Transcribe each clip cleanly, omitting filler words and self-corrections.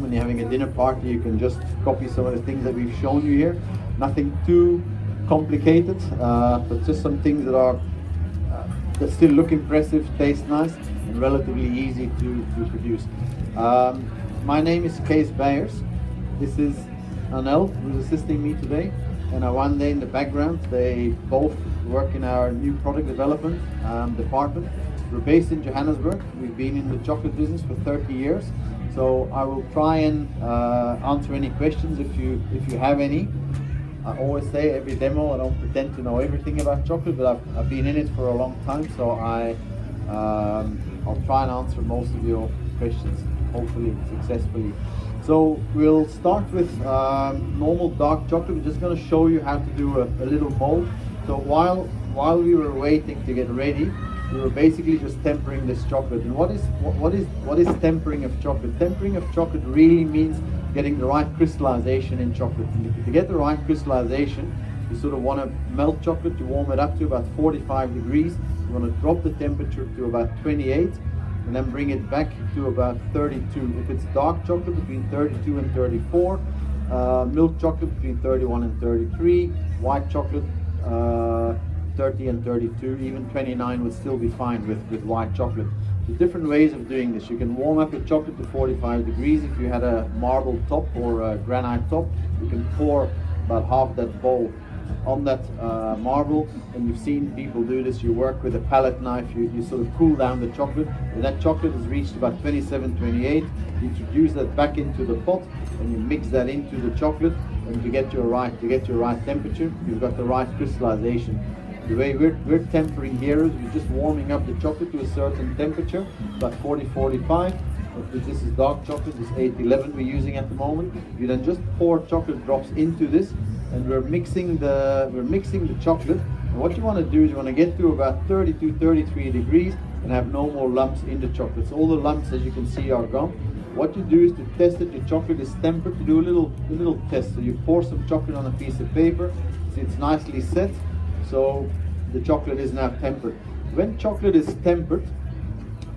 When you're having a dinner party, you can just copy some of the things that we've shown you here. Nothing too complicated, but just some things that are that still look impressive, taste nice, and relatively easy to produce. My name is Beyers. This is Anel, who's assisting me today, and one day in the background. They both work in our new product development department. We're based in Johannesburg. We've been in the chocolate business for 30 years. So I will try and answer any questions if you have any. I always say every demo, I don't pretend to know everything about chocolate, but I've been in it for a long time, so I'll try and answer most of your questions, hopefully successfully. So we'll start with normal dark chocolate. We're just going to show you how to do a little mold. So while we were waiting to get ready, we were basically just tempering this chocolate. And what is tempering of chocolate? Tempering of chocolate really means getting the right crystallization in chocolate. And to get the right crystallization, you sort of want to melt chocolate. You warm it up to about 45 degrees. You want to drop the temperature to about 28, and then bring it back to about 32. If it's dark chocolate, between 32 and 34. Milk chocolate between 31 and 33. White chocolate 30 and 32, even 29 would still be fine with white chocolate. There's different ways of doing this. You can warm up your chocolate to 45 degrees. If you had a marble top or a granite top, you can pour about half that bowl on that marble. And you've seen people do this. You work with a palette knife, you sort of cool down the chocolate. When that chocolate has reached about 27, 28, you introduce that back into the pot and you mix that into the chocolate, and to get your right temperature, you've got the right crystallization. The way we're tempering here is we're just warming up the chocolate to a certain temperature, about 40-45. This is dark chocolate, this 811 we're using at the moment. You then just pour chocolate drops into this, and we're mixing the chocolate. And what you want to do is you want to get to about 32-33 degrees and have no more lumps in the chocolate. So all the lumps, as you can see, are gone. What you do is to test that your chocolate is tempered, to do a little test. So you pour some chocolate on a piece of paper, see it's nicely set. So the chocolate is now tempered. When chocolate is tempered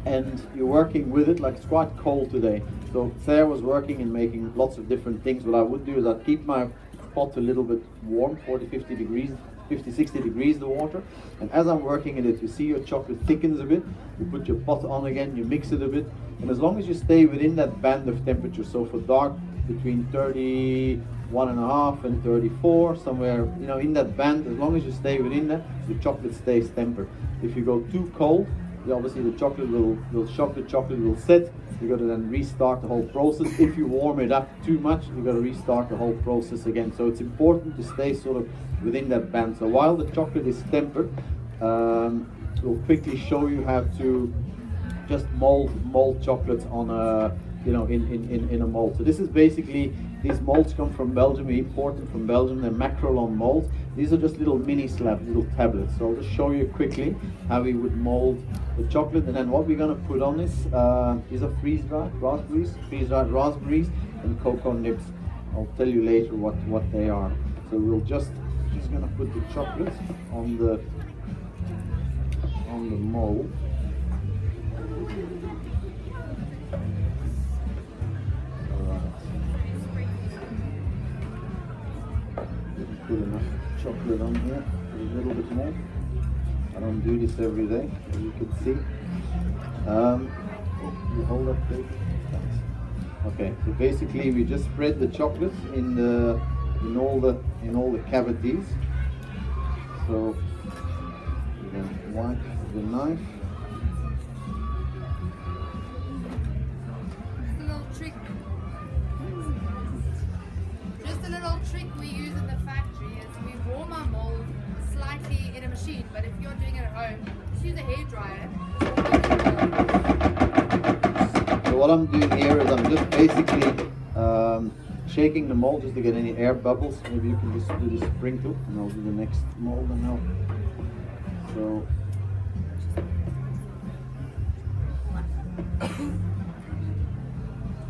and you're working with it, like it's quite cold today. So say I was working and making lots of different things, what I would do is I'd keep my pot a little bit warm, 40-50 degrees, 50-60 degrees the water. And as I'm working in it, you see your chocolate thickens a bit. You put your pot on again, you mix it a bit. And as long as you stay within that band of temperature, so for dark between 31.5 and 34, somewhere, in that band, as long as you stay within that, the chocolate stays tempered. If you go too cold, obviously the chocolate will shock, the chocolate will set. You got to then restart the whole process. If you warm it up too much, you got to restart the whole process again. So it's important to stay sort of within that band. So while the chocolate is tempered, we'll quickly show you how to just mold chocolates on a in a mold. So this is basically, these molds come from Belgium. We import them from Belgium. They're macrolon molds. These are just little mini slabs, little tablets. So I'll just show you quickly how we would mold the chocolate. And then what we're going to put on this is a freeze-dried raspberries and cocoa nibs. I'll tell you later what they are. So we'll just going to put the chocolate on the mold. Put enough chocolate on here, a little bit more. I don't do this every day, as you can see. You hold that please. Okay, so basically we just spread the chocolate in all the cavities. So you can wipe the knife. Just a little trick we use in the factory is we warm our mold slightly in a machine, but if you're doing it at home, just use a hairdryer. So what I'm doing here is I'm just basically shaking the mold just to get any air bubbles. Maybe you can just do the sprinkle, and I'll do the next mold now. So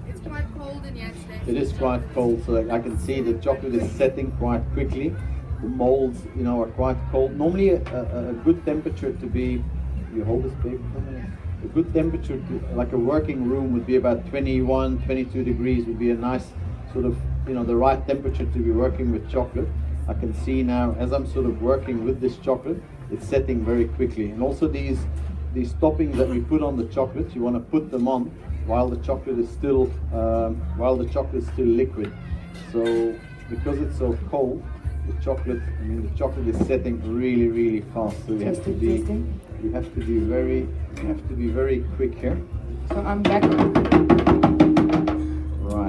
It's quite cold in here today. it is quite cold, so I can see the chocolate is setting quite quickly. The molds, are quite cold. Normally a good temperature to be, you hold this paper for a minute. a good temperature, like a working room, would be about 21, 22 degrees would be a nice sort of, you know, the right temperature to be working with chocolate. I can see now as I'm sort of working with this chocolate, it's setting very quickly. And also these toppings that we put on the chocolate, you want to put them on while the chocolate is still liquid. So because it's so cold, the chocolate is setting really, really fast. So you have to be very quick here. So I'm back.